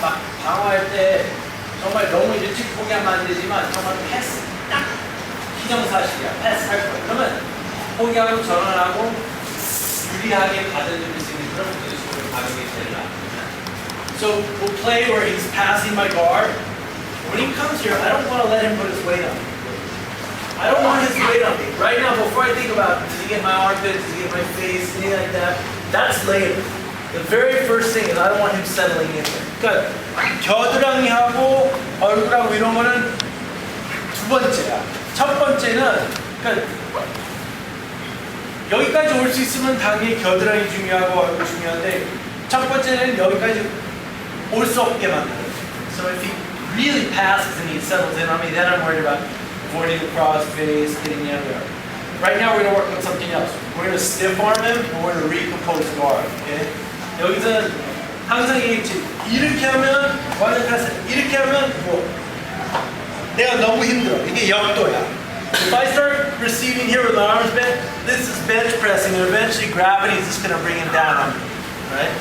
막 방어할 때 정말 너무 일찍 포기하면 안 되지만 정말 패스 딱 기정사실이야. 패스할 거야. 그러면 포기하고 전환하고 유리하게 받아들일 수 있는 그런 포지션으로 가는 게 제일 나아. So we'll play where he's passing my guard. When he comes here, I don't want to let him put his weight on me. I don't want his weight on me. Right now, before I think about, does he get my armpit, does he get my face, anything like that, that's later. The very first thing is I don't want him settling in there. 그러니까 겨드랑이하고 얼굴하고 이런 거는 두 번째야. 첫 번째는 그러니까 여기까지 올 수 있으면 당연히 겨드랑이 중요하고 얼굴 중요한데 첫 번째는 여기까지 올 수 없게 만드는. So if he really passes and he settles in on me, then I'm worried about avoiding the cross face, getting the other. Right now we're going to work on something else. We're going to stiff arm him and we're going to recompose guard. Okay? 여기서는 항상 얘기했지. 이렇게 하면 완전 패스. 이렇게 하면 뭐 내가 너무 힘들어. 이게 역도야. If I start receiving here with my arms bent, this is bench pressing and eventually gravity is just going to bring him down on me. Right?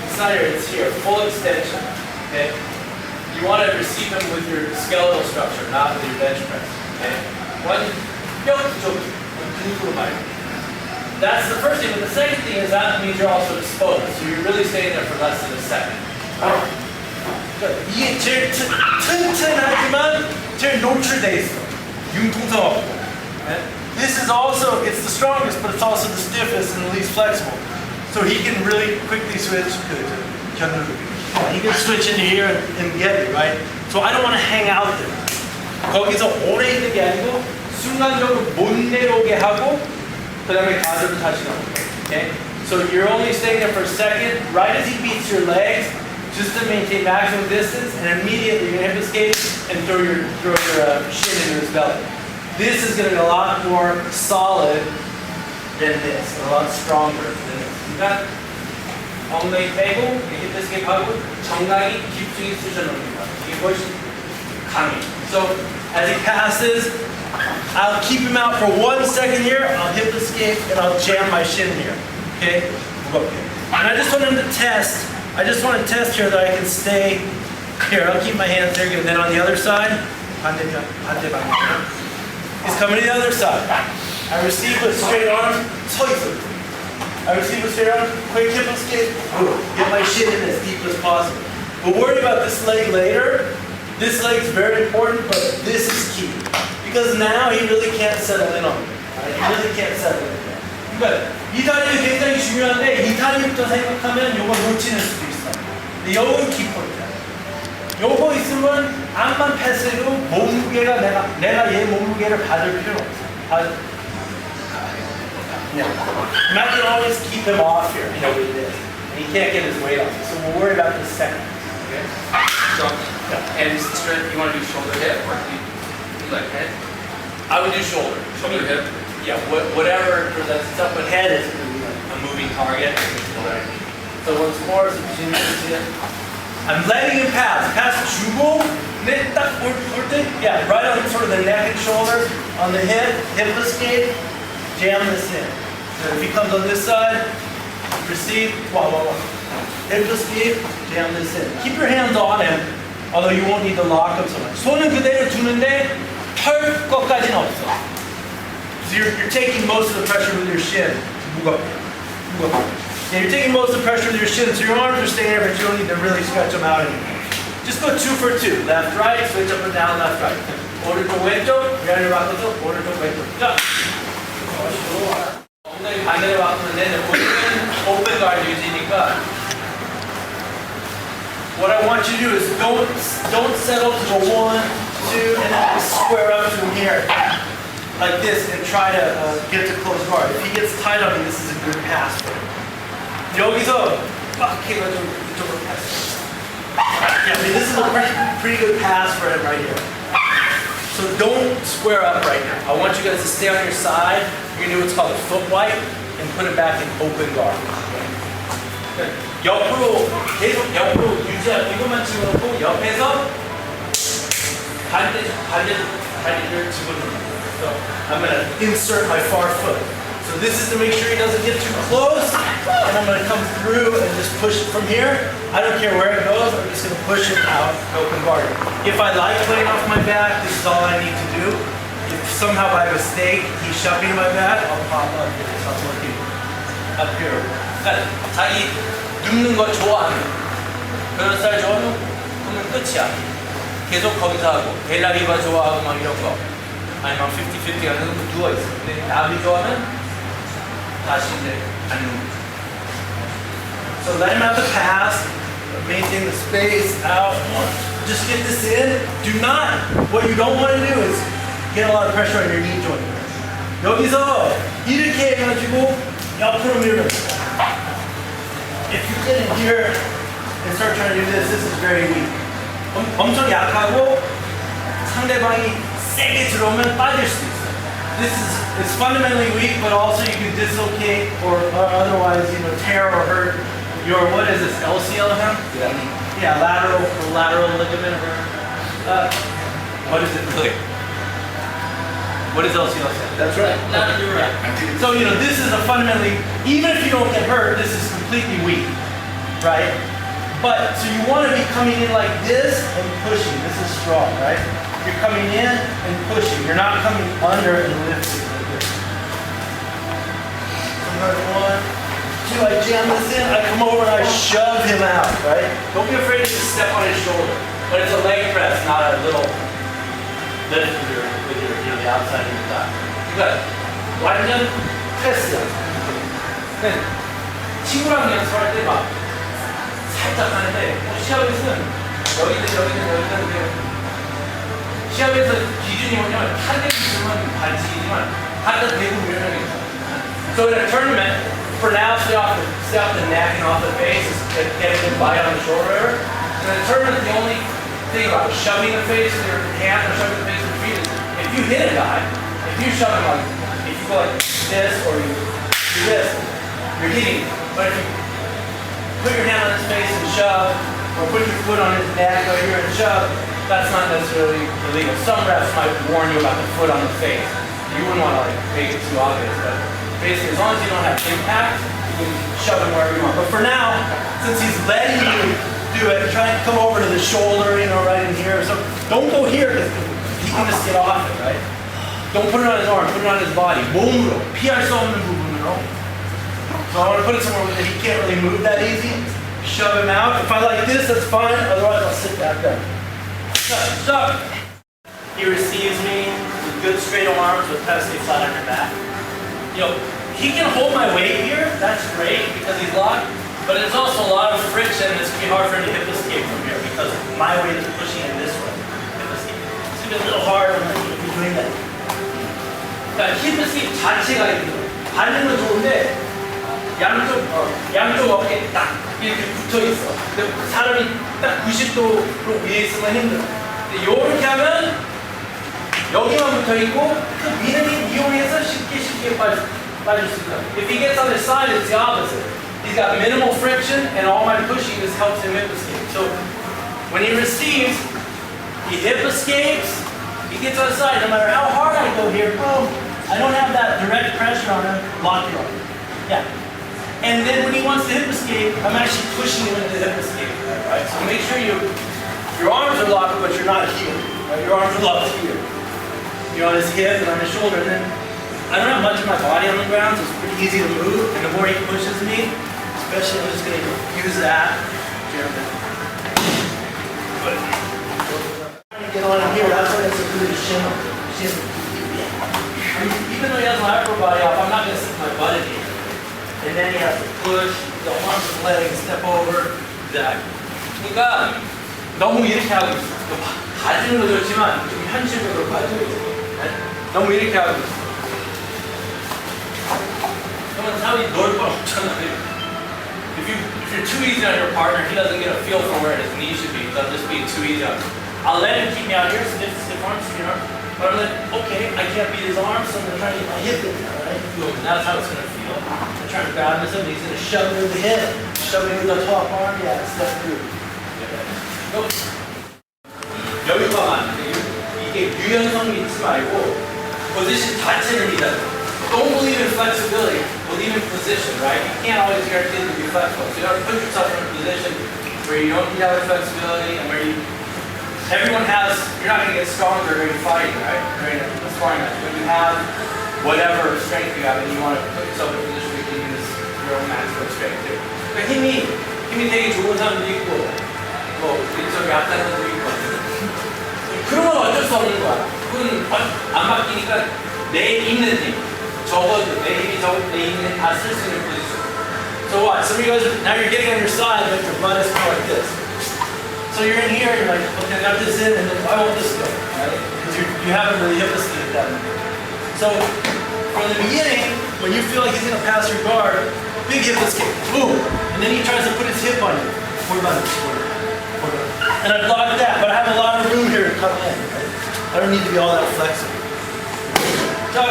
It's not here, it's here. Full extension. Okay? You want to receive them with your skeletal structure, not with your bench press. Okay? That's the first thing, but the second thing is that means you're also exposed. So you're really staying there for less than a second. 이게 제일 튼튼하지만 제일 노출돼 있어. 융통성 없고. This is also, it's the strongest, but it's also the stiffest and the least flexible. So he can really quickly switch. He can switch into here and get it, right? So I don't want to hang out there. 거기서 오래 있는 게 아니고 순간적으로 못 내려오게 하고 그 다음에 가드를 다시 넣는 거예요. Okay? So you're only staying there for a second, right as he beats your legs, just to maintain maximum distance, and immediately you're going to hip escape and throw your shin into his belly. This is going to be a lot more solid than this, and a lot stronger than this. 그러니까 엉덩이 빼고 힙 에스케이프 하고 정강이 깊숙이 쑤셔넣습니다. 이게 훨씬 강해. So as he passes, I'll keep him out for 1 second here, I'll hip escape, and I'll jam my shin here. Okay? And I just want him to test. I just want to test here that I can stay here. I'll keep my hands there, and then on the other side, he's coming to the other side. I receive with straight arm, I receive with straight arm, quick hip escape, get my shin in as deep as possible. We'll worry about this leg later. This leg is very important, but this is key. Because now he really can't settle in on me. He really can't settle in there. 그러니까 이 다리는 굉장히 중요한데 이 다리부터 생각하면 요거 놓치는 수도 있어. 근데 요건 키포인트야. 요거 있으면 암만 패스해도 몸무게가 내가 얘 몸무게를 받을 필요 없어. And I can always keep him off here, you know what it is. And he can't get his weight off. So we'll worry about this second. Okay? So, and strength, you want to do shoulder hip or do you like head? I would do shoulder. Shoulder hip? Yeah, whatever presents itself, but head is a moving target. So once more, I'm letting him pass. Pass 주고, 근데 딱 올 때, yeah, right on sort of the neck and shoulders, on the hip escape, jam this in. So if he comes on this side, receive, hip escape, jam this in. Keep your hands on him, although you won't need to lock him so much. 손은 그대로 두는데 털 것까지는 없어. So you're taking most of the pressure with your shin. Yeah, you're taking most of the pressure with your shin, so your arms are staying there, but you don't need to really stretch them out anymore. Just go 2 for 2. Left, right, switch up and down, left, right. 오른쪽, 왼쪽, 위아래로 바꿔서 오른쪽, 왼쪽. 자! 엉덩이 반대로 바꾸는데 보통은 open guard 유지니까 what I want you to do is don't settle to the 1, 2, and then square up to here. Like this and try to get to close guard. If he gets tight on me, this is a good pass for him. 여기서 빡 해가지고 이쪽으로 pass. Yeah, I mean this is a pretty good pass for him right here. So don't square up right now. I want you guys to stay on your side. You're gonna do what's called a foot wipe and put it back in open guard. Okay. 옆으로 계속 옆으로 유지하고 이것만 집어넣고 옆에서 다리를 집어넣는. So I'm going to insert my far foot. So So this is to make sure he doesn't get too close. And I'm gonna come through and just push it from here. I don't care where it goes, I'm just gonna push it out, open guard. If I like playing off my back, this is all I need to do. If somehow by mistake he's shoving my back, I'll pop up here. So I'm looking up here. 그러니까 자기 눕는 거 좋아하는 그런 스타일 좋아하면 그러면 끝이야. 계속 거기서 하고 벨라리바 좋아하고 막 이런 거 아니면 50-50 하는 거 누워있어. 근데 나비 좋아하면 다시 이제 안 눕는. So let him have the pass, maintain the space, out, just get this in. Do not, what you don't want to do is get a lot of pressure on your knee joint. 여기서 이렇게 해가지고 옆으로 밀어. If you get in here and start trying to do this, this is very weak. 엄청 약하고 상대방이 세게 들어오면 빠질 수 있어. This is it's fundamentally weak, but also you can dislocate or otherwise, tear or hurt your, what is this, LCL him? Yeah, lateral ligament. What is it? Okay. What is LCL say? That's right. No, you're right. So, this is a fundamentally, even if you don't get hurt, this is completely weak, right? But, so you want to be coming in like this and pushing. This is strong, right? You're coming in and pushing. You're not coming under and lifting like this. One, two, I jam this in, I come over and I shove him out, right? Don't be afraid to just step on his shoulder. But it's a leg press, not a little lift with your the outside of your thigh. 그러니까 완전 패스야. 그냥 친구랑 연습할 때 막 살짝 하는데 시합에서는 여기는 시합에서 기준이 뭐냐면 한 대 있으면 반칙이지만 한 대 대고 밀면 괜찮아. So in a tournament, for now, stay off the neck and off the face, get a good bite on the shoulder. In a tournament, the only thing about shoving the face with your hand or shoving the face with your feet is if you hit a guy, if you shove him like, if you go like this or you do this, you're hitting him. But if you put your hand on his face and shove, or put your foot on his neck right here and shove, that's not necessarily illegal. Some refs might warn you about the foot on the face. You wouldn't want to like make it too obvious, but basically as long as you don't have impact, you can shove him wherever you want. But for now, since he's letting you do it, try and come over to the shoulder, right in here. So don't go here because he can just get off it, right? Don't put it on his arm, put it on his body. 몸으로, 피할 수 없는 부분으로. So I want to put it somewhere where he can't really move that easy. Shove him out. If I like this, that's fine. Otherwise, I'll sit back there. Stop. He receives me with good straight arms with pesky flat on your back. He can hold my weight here. That's great because he's locked. But there's also a lot of friction. It's going to be hard for him to hip escape from here because my weight is pushing him this way. Hip escape. It's going to be a little hard when he's doing that. 그러니까 힙 escape 자체가 힘들어. 반응은 좋은데 양쪽 어깨에 딱 이렇게 붙어 있어. 근데 사람이 딱 90도로 위에 있으면 힘들어. 근데 이렇게 하면 여기만 붙어 있고 그 미는 힘 이용해서 쉽게 빠질 수 있다. If he gets on his side, it's the opposite. He's got minimal friction, and all my pushing just helps him hip escape. So when he receives, he hip escapes. He gets on his side. No matter how hard I go here, boom, I don't have that direct pressure on him. Lock your arm. Yeah. And then when he wants to hip escape, I'm actually pushing him into the hip escape. Right? So make sure your arms are locked, but you're not here. Right? Your arms are locked here. You're on his hip and on his shoulder. And then I don't have much of my body on the ground, so it's pretty easy to move. And the more he pushes me, especially I'm just going to use that. Good. Get on in here. That's why it's a good shin. Even though he has my upper body off, I'm not going to sit my butt in here. And then he has to push, the arms and legs, step over. Exactly. 그러니까 너무 이렇게 하고 있어. 가지는 거 좋지만 좀 현실적으로 가지고 있어. 너무 이렇게 하고 있어. 그러면 사람이 놀 건 없잖아. If you're too easy on your partner, he doesn't get a feel for where his knee should be. They'll just be too easy on him. I'll let him keep me out here, stiff arms, but I'm like, okay, I can't beat his arms, so I'm going to try to get my hip in there, right? Boom, that's how it's going to feel. I'm trying to grab him, he's going to shove me with the hip, shove me with the top arm, yeah, step through. Go. 여기가 이게 유연성이 있지 말고 포지션 자체를 믿어야 돼. don't believe in flexibility, believe in position, right? You can't always guarantee to be flexible. So you have to put yourself in a position where you don't need to have flexibility and where everyone has, you're not going to get stronger during fighting, right? During a sparring match. When you have whatever strength you have and you want to put yourself in a position where you can use your own maximum strength too. 그러니까 힘이 되게 좋은 사람도 있고, 뭐, 근육이 약한 사람도 있고. 그런 건 어쩔 수 없는 거야. 그건 안 바뀌니까 내 있는 힘, 적어도 내 힘이 적어도 내 힘이 다 쓸 수 있는 포지션. So what? Some of you guys, now you're getting on your side, but your butt is kind of like this. So you're in here, and you're like, okay, I got this in, and then why won't this go? Right? Because you haven't really hip escaped that much. So from the beginning, when you feel like he's gonna pass your guard, big hip escape, boom, and then he tries to put his hip on you. And I blocked that, but I have a lot of room here to come in. Right? I don't need to be all that flexible. So,